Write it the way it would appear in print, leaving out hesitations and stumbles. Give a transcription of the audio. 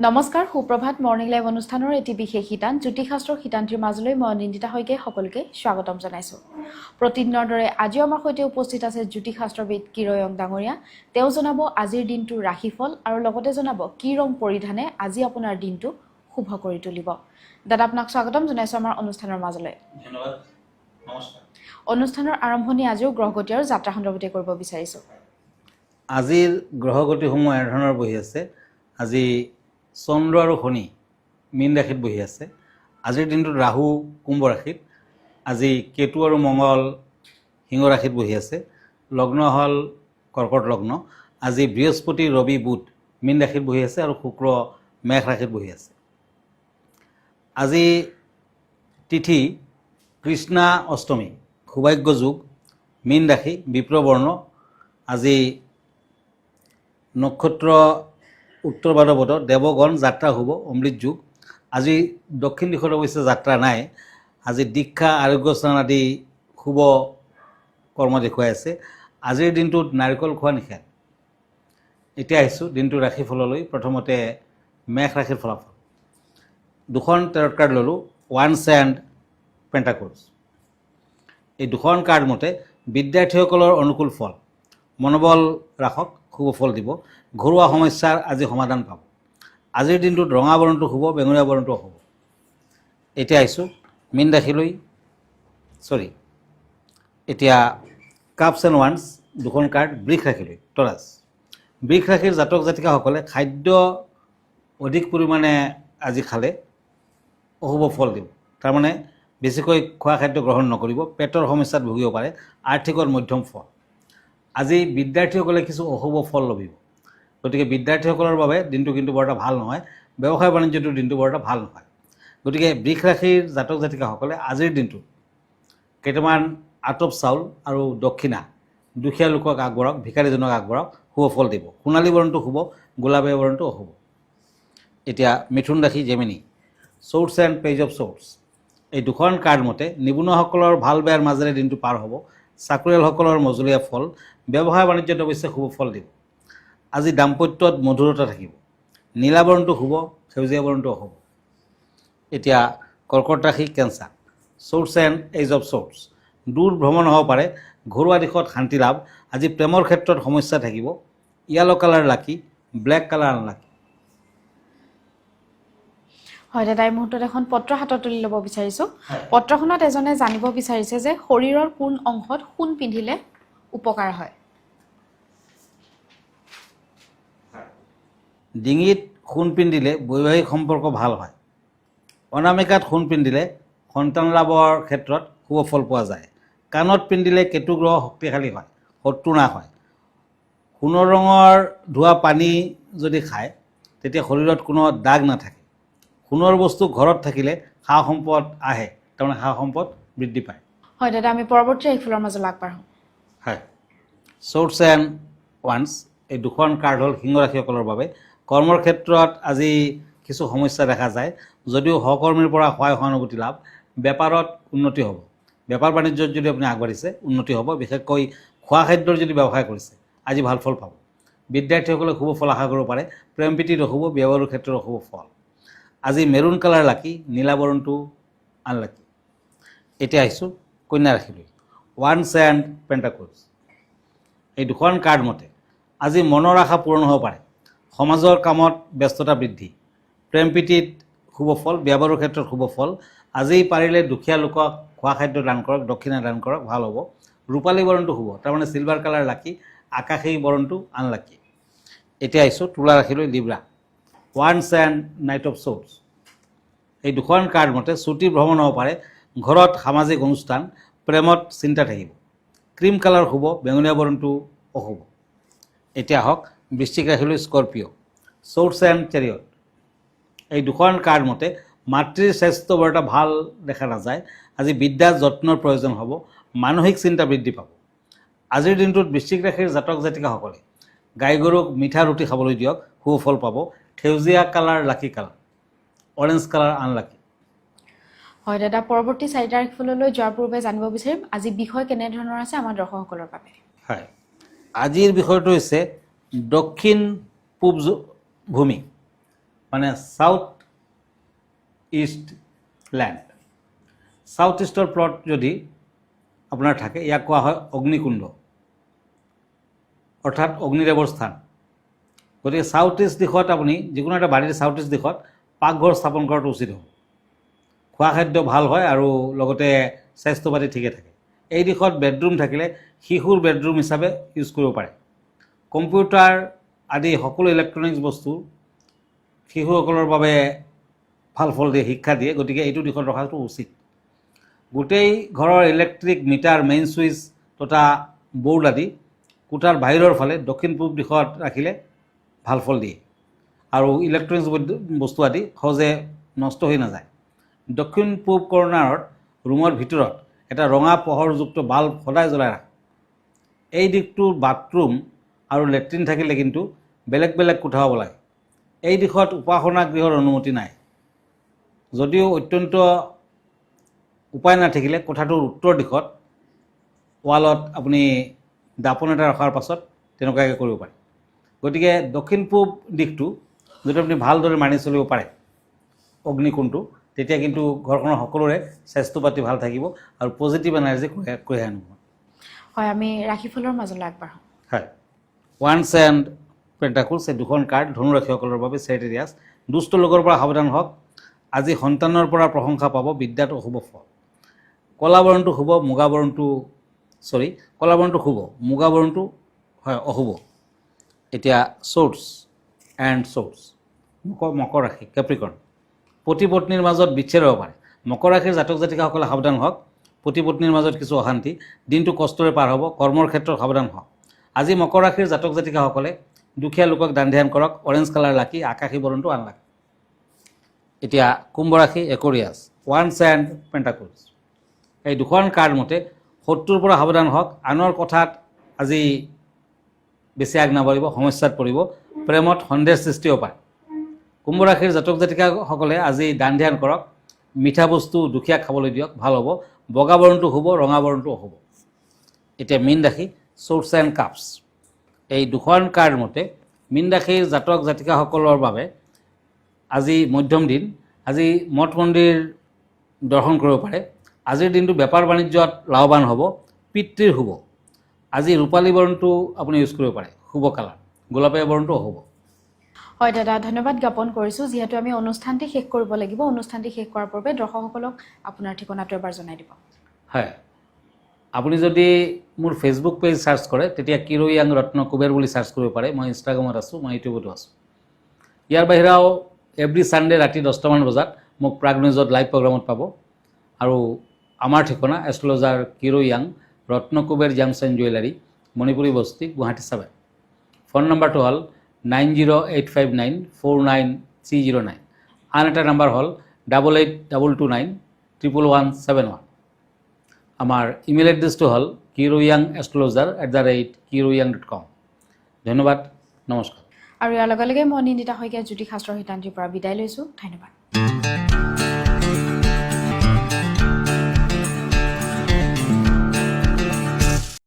নমস্কাৰ সুপ্ৰভাত morning live অনুষ্ঠানৰ এটি বিশেষ শিতান জ্যোতিষশাস্ত্ৰৰ শিতান্তিৰ মাজলৈ মই অনিন্দিতা হৈকে সকলোকে স্বাগতম জনাইছো। প্ৰতিদিনৰ দৰে আজি আমাৰ সৈতে উপস্থিত আছে জ্যোতিষশাস্ত্ৰবিদ কিৰয়ং ডাঙৰীয়া। তেওঁ জনাব আজিৰ দিনটোৰ ৰাশিফল আৰু লগতে জনাব কি ৰং পৰিধানে আজি আপোনাৰ দিনটো শুভ কৰি তুলিব। দাদা আপোনাক স্বাগতম জনাইছো আমাৰ অনুষ্ঠানৰ মাজলৈ। ধন্যবাদ। নমস্কাৰ। অনুষ্ঠানৰ আৰম্ভণি আজিও গ্ৰহগতি আৰু যাত্ৰা সন্দৰ্ভতে কৰিব বিচাৰিছো। আজিৰ গ্ৰহগতিসমূহ এনেধৰণৰ বহি আছে। আজি চন্দ্ৰ আৰু শনি মীন ৰাশিত বহি আছে। আজিৰ দিনটোত ৰাহু কুম্ভ ৰাশিত, আজি কেতু আৰু মঙ্গল সিংহ ৰাশিত বহি আছে। লগ্ন হ'ল কৰ্কট লগ্ন। আজি বৃহস্পতি ৰবি বুধ মীন ৰাশিত বহি আছে আৰু শুক্ৰ মেঘ ৰাশিত বহি আছে। আজি তিথি কৃষ্ণা অষ্টমী, সৌভাগ্য যোগ, মীন ৰাশি, বিপ্ৰবৰ্ণ। আজি নক্ষত্ৰ উত্তৰ ভাদ্ৰপদ, দেৱগণ, যাত্ৰা শুভ, অমৃত যুগ। আজি দক্ষিণ দিশত অৱশ্যে যাত্ৰা নাই। আজি দীক্ষা আৰোগ্য স্থান আদি শুভ কৰ্ম দেখুৱাই আছে। আজিৰ দিনটোত নাৰিকল খোৱা নিষেধ। এতিয়া আহিছোঁ দিনটোৰ ৰাশিফললৈ। প্ৰথমতে মেঘ ৰাশিৰ ফলাফল। দুখন টেৰট কাৰ্ড ল'লোঁ, ওৱান্স এণ্ড পেণ্টাকলছ। এই দুখন কাৰ্ড মতে বিদ্যাৰ্থীসকলৰ অনুকূল ফল, মনোবল ৰাখক, শুভ ফল দিব। ঘৰুৱা সমস্যাৰ আজি সমাধান পাব। আজিৰ দিনটোত ৰঙা বৰণটো শুভ, বেঙুনীয়া বৰণটো অশুভ। এতিয়া আহিছোঁ মীন ৰাশিলৈ। এতিয়া কাপছ এণ্ড ওৱান্স দুখন কাৰ্ড বৃষ ৰাশিলৈ। তৰাছ বৃষ ৰাশিৰ জাতক জাতিকাসকলে খাদ্য অধিক পৰিমাণে আজি খালে অশুভ ফল দিব। তাৰমানে বেছিকৈ খোৱা খাদ্য গ্ৰহণ নকৰিব, পেটৰ সমস্যাত ভুগিব পাৰে। আৰ্থিকত মধ্যম ফল। আজি বিদ্যাৰ্থীসকলে কিছু অশুভ ফল লভিব। গতিকে বিদ্যাৰ্থীসকলৰ বাবে দিনটো কিন্তু বৰ এটা ভাল নহয়। ব্যৱসায় বাণিজ্যটোৰ দিনটো বৰ এটা ভাল নহয়। গতিকে বৃষ ৰাশিৰ জাতক জাতিকাসকলে আজিৰ দিনটোত কেইটামান আটপ চাউল আৰু দক্ষিণা দুখীয়া লোকক আগবঢ়াওক, ভিকাৰীজনক আগবঢ়াওক, শুভ ফল দিব। সোণালী বৰণটো শুভ, গোলাপীয়া বৰণটো অশুভ। এতিয়া মিথুন ৰাশি, Gemini, shorts and page of swords. এই দুখন কাৰ্ড মতে নিবনুৱাসকলৰ ভাল বেয়াৰ মাজেৰে দিনটো পাৰ হ'ব। চাকৰিয়ালসকলৰ মজলীয়া ফল, ব্যৱসায় বাণিজ্যত অৱশ্যে শুভ ফল দিব। আজি দাম্পত্যত মধুৰতা থাকিব। নীলা বৰণটো শুভ, সেউজীয়া বৰণটো অশুভ। এতিয়া কৰ্কট ৰাশি, cancer, shorts and edge of shorts. দূৰ ভ্ৰমণ হ'ব পাৰে, ঘৰুৱা দিশত শান্তি লাভ। আজি প্ৰেমৰ ক্ষেত্ৰত সমস্যা থাকিব। য়েলো কালাৰ লাকি, ব্লেক কালাৰ আনলাকি। হয় দাদা, এই মুহূৰ্তত এখন পত্ৰ হাতত তুলি ল'ব বিচাৰিছোঁ। পত্ৰখনত এজনে জানিব বিচাৰিছে যে শৰীৰৰ কোন অংশত সোণ পিন্ধিলে উপকাৰ হয়। ডিঙিত সোণ পিন্ধিলে বৈবাহিক সম্পৰ্ক ভাল হয়। অনামিকাত সোণ পিন্ধিলে সন্তান লাভৰ ক্ষেত্ৰত শুভ ফল পোৱা যায়। কাণত পিন্ধিলে কেতু গ্ৰহ শক্তিশালী হয়, শত্ৰু নাশ হয়। সোণৰ ৰঙৰ ধোৱা পানী যদি খায় তেতিয়া শৰীৰত কোনো দাগ নাথাকে। সোণৰ বস্তু ঘৰত থাকিলে সা সম্পদ আহে, তাৰমানে সা সম্পদ বৃদ্ধি পায়। হয় দাদা, আমি পৰৱৰ্তী ৰাশিফলৰ মাজলৈ আগবাঢ়োঁ। হয়, শ্বৰ্টছ এণ্ড ওৱান্স এই দুখন কাৰ্ড হ'ল সিংহ ৰাশিসকলৰ বাবে। কৰ্মৰ ক্ষেত্ৰত আজি কিছু সমস্যা দেখা যায়, যদিও সহকৰ্মীৰ পৰা সহায় সহানুভূতি লাভ। বেপাৰত উন্নতি হ'ব। বেপাৰ বাণিজ্যত যদি আপুনি আগবাঢ়িছে উন্নতি হ'ব। বিশেষকৈ খোৱা খাদ্যৰ যদি ব্যৱসায় কৰিছে আজি ভাল ফল পাব। বিদ্যাৰ্থীসকলে শুভ ফল আশা কৰিব পাৰে। প্ৰেম প্ৰীতিত অশুভ, ব্যৱহাৰৰ ক্ষেত্ৰত অশুভ ফল। আজি মেৰুণ কালাৰ লাকি, নীলা বৰণটো আনলাকি। এতিয়া আহিছোঁ কন্যা ৰাশিলৈ। ওৱান্স এণ্ড পেণ্টাকলছ এই দুখন কাৰ্ড মতে আজি মনৰ আশা পূৰণ হ'ব পাৰে। সমাজৰ কামত ব্যস্ততা বৃদ্ধি। প্ৰেম প্ৰীতিত শুভ ফল, ব্যৱহাৰৰ ক্ষেত্ৰত শুভ ফল। আজি পাৰিলে দুখীয়া লোকক খোৱা খাদ্য দান কৰক, দক্ষিণা দান কৰক, ভাল হ'ব। ৰূপালী বৰণটো শুভ, তাৰমানে চিলভাৰ কালাৰ লাকি, আকাশী বৰণটো আনলাকি। এতিয়া আহিছোঁ তুলা ৰাশিলৈ, লিব্ৰা। ওৱান্স এণ্ড নাইট অফ শ্বৰ্টছ এই দুখন কাৰ্ড মতে ছুটি ভ্ৰমণ হ'ব পাৰে। ঘৰত সামাজিক অনুষ্ঠান, প্ৰেমত চিন্তা থাকিব। ক্ৰীম কালাৰ শুভ, বেঙুনীয়া বৰণটো অশুভ। এতিয়া আহক বৃশ্চিক ৰাশিলৈ, স্কৰপিঅ, শ্বৰ্টছ এণ্ড চেৰিয়ট এই দুখন কাৰ্ড মতে মাতৃৰ স্বাস্থ্য বৰ এটা ভাল দেখা নাযায়। আজি বিদ্যা যত্নৰ প্ৰয়োজন হ'ব। মানসিক চিন্তা বৃদ্ধি পাব। আজিৰ দিনটোত বৃশ্চিক ৰাশিৰ জাতক জাতিকাসকলে গাই গৰুক মিঠা ৰুটি খাবলৈ দিয়ক, শুভ ফল পাব। সেউজীয়া কালাৰ লাকি কালাৰ, অৰেঞ্জ কালাৰ আনলাকি। হয় দাদা, পৰৱৰ্তী 4 ৰাশিফললৈ যোৱাৰ পূৰ্বে জানিব বিচাৰিম আজি বিষয় কেনেধৰণৰ আছে আমাৰ দৰ্শকসকলৰ বাবে। হয়, আজিৰ বিষয়টো হৈছে দক্ষিণ পূব ভূমি, মানে সাউথ ইষ্ট ল্যান্ড। সাউথ ইষ্টৰ প্লট যদি আপোনাৰ থাকে, ইয়াক কোৱা হয় অগ্নিকুণ্ড, অৰ্থাৎ অগ্নিদেৱৰ স্থান। গতিকে সাউথ ইষ্ট দিশত আপুনি যিকোনো এটা বাৰীৰ সাউথ ইষ্ট দিশত পাকঘৰ স্থাপন কৰাটো উচিত হ'ব। খোৱা খাদ্য ভাল হয় আৰু লগতে স্বাস্থ্য পাতি ঠিকে থাকে। এই দিশত বেডৰুম থাকিলে শিশুৰ বেডৰুম হিচাপে ইউজ কৰিব পাৰে। কম্পিউটাৰ আদি সকলো ইলেক্ট্ৰনিক্স বস্তু শিশুসকলৰ বাবে ভাল ফল দিয়ে, শিক্ষা দিয়ে। গতিকে এইটো দিশত ৰখাটো উচিত। গোটেই ঘৰৰ ইলেক্ট্ৰিক মিটাৰ, মেইন ছুইচ তথা বৰ্ড আদি কোঠাৰ বাহিৰৰ ফালে দক্ষিণ পূব দিশত ৰাখিলে ভাল ফল দিয়ে আৰু ইলেক্ট্ৰনিক্স বস্তু আদি সহজে নষ্ট হৈ নাযায়। দক্ষিণ পূব কৰ্ণাৰত ৰুমৰ ভিতৰত এটা ৰঙা পোহৰযুক্ত বাল্ব সদায় জ্বলাই ৰাখক। এই দিশটোৰ বাথৰুম আৰু লেট্ৰিন থাকিলে কিন্তু বেলেগ বেলেগ কোঠা হ'ব লাগে। এই দিশত উপাসনা গৃহৰ অনুমতি নাই। যদিও অত্যন্ত উপায় নাথাকিলে কোঠাটোৰ উত্তৰ দিশত ৱালত আপুনি দাপোন এটা ৰখাৰ পাছত তেনেকুৱাকৈ কৰিব পাৰে। গতিকে দক্ষিণ পূব দিশটো যদি আপুনি ভালদৰে মানি চলিব পাৰে অগ্নিকোণটো, তেতিয়া কিন্তু ঘৰখনৰ সকলোৰে স্বাস্থ্য পাতি ভাল থাকিব আৰু পজিটিভ এনাৰ্জি কঢ়িয়াই আনিব। হয়, আমি ৰাশিফলৰ মাজলৈ আগবাঢ়োঁ। হয়, ওৱান্স এণ্ড পেণ্টাকুলছ এই দুখন কাৰ্ড ধনুৰাশিসকলৰ বাবে চেৰিটেৰিয়াছ। দুষ্ট লোকৰ পৰা সাৱধান হওক। আজি সন্তানৰ পৰা প্ৰশংসা পাব, বিদ্যাত অশুভ ফল। কলা বৰণটো শুভ, মুগা বৰণটো কলা বৰণটো শুভ, মুগা বৰণটো হয় অশুভ। এতিয়া চ'ৰ্টছ এণ্ড চ'ৰ্টছ, মকৰ ৰাশি, কেপ্ৰিকৰ্ণ। পতি পত্নীৰ মাজত বিচ্ছেদ হ'ব পাৰে। মকৰ ৰাশিৰ জাতক জাতিকাসকলে সাৱধান হওক। পতি পত্নীৰ মাজত কিছু অশান্তি, দিনটো কষ্টৰে পাৰ হ'ব। কৰ্মৰ ক্ষেত্ৰত সাৱধান হওক। আজি মকৰ ৰাশিৰ জাতক জাতিকাসকলে দুখীয়া লোকক দান ধ্যান কৰক। অৰেঞ্জ কালাৰ লাকি, আকাশী বৰণটো আনলাকি। এতিয়া কুম্ভ ৰাশি, একৰিয়াছ, ওৱান্স এণ্ড পেণ্টাকুলছ। এই দুখন কাৰ্ড মতে শত্ৰুৰ পৰা সাৱধান হওক। আনৰ কথাত আজি বেছি আগ নাবাঢ়িব, সমস্যাত পৰিব। প্ৰেমত সন্দেহ সৃষ্টি হ'ব পাৰে। কুম্ভ ৰাশিৰ জাতক জাতিকাসকলে আজি দান ধ্যান কৰক। মিঠা বস্তু দুখীয়াক খাবলৈ দিয়ক, ভাল হ'ব। বগা বৰণটো শুভ, ৰঙা বৰণটো অশুভ। এতিয়া মীন ৰাশি, চ'ৰ্টছ এণ্ড কাপছ। এই দুখন কাৰ্ড মতে মীন ৰাশিৰ জাতক জাতিকাসকলৰ বাবে আজি মধ্যম দিন। আজি মঠ মন্দিৰ দৰ্শন কৰিব পাৰে। আজিৰ দিনটো বেপাৰ বাণিজ্যত লাভৱান হ'ব। পিতৃৰ শুভ। আজি ৰূপালী বৰণটো আপুনি ইউজ কৰিব পাৰে, শুভ কালাৰ। গোলাপীয়া বৰণটো অশুভ। হয় দাদা, ধন্যবাদ জ্ঞাপন কৰিছোঁ। যিহেতু আমি অনুষ্ঠানটি শেষ কৰিব লাগিব, অনুষ্ঠানটি শেষ কৰাৰ পূৰ্বে দৰ্শকসকলক আপোনাৰ ঠিকনাটো এবাৰ জনাই দিব। হয়, আপুনি যদি মোৰ ফেচবুক পেজ চাৰ্চ কৰে তেতিয়া কিৰো য়াং ৰত্ন কুবেৰ বুলি চাৰ্চ কৰিব পাৰে। মই ইনষ্টাগ্ৰামত আছোঁ, মই ইউটিউবতো আছোঁ। ইয়াৰ বাহিৰেও এভৰি ছানডে ৰাতি 10টামান বজাত মোক প্ৰাগ নিউজত লাইভ প্ৰগ্ৰামত পাব। আৰু আমাৰ ঠিকনা এষ্ট্ৰলজাৰ কিৰো য়াং, Ratna Kuber gems and jewellery, Manipuri Basti, Guwahati 7। Phone নম্বৰটো হ'ল 9085949309। আন এটা নম্বৰ হ'ল 8822911171। আমাৰ ইমেইল এড্ৰেছটো হ'ল kiroyangastrologer@kiroyang.com। ধন্যবাদ, নমস্কাৰ। আৰু ইয়াৰ লগে লগে মই নিন্দিতা শইকীয়া জ্যোতিষশাস্ত্ৰৰ শিতান্তিৰ পৰা বিদায় লৈছোঁ। ধন্যবাদ।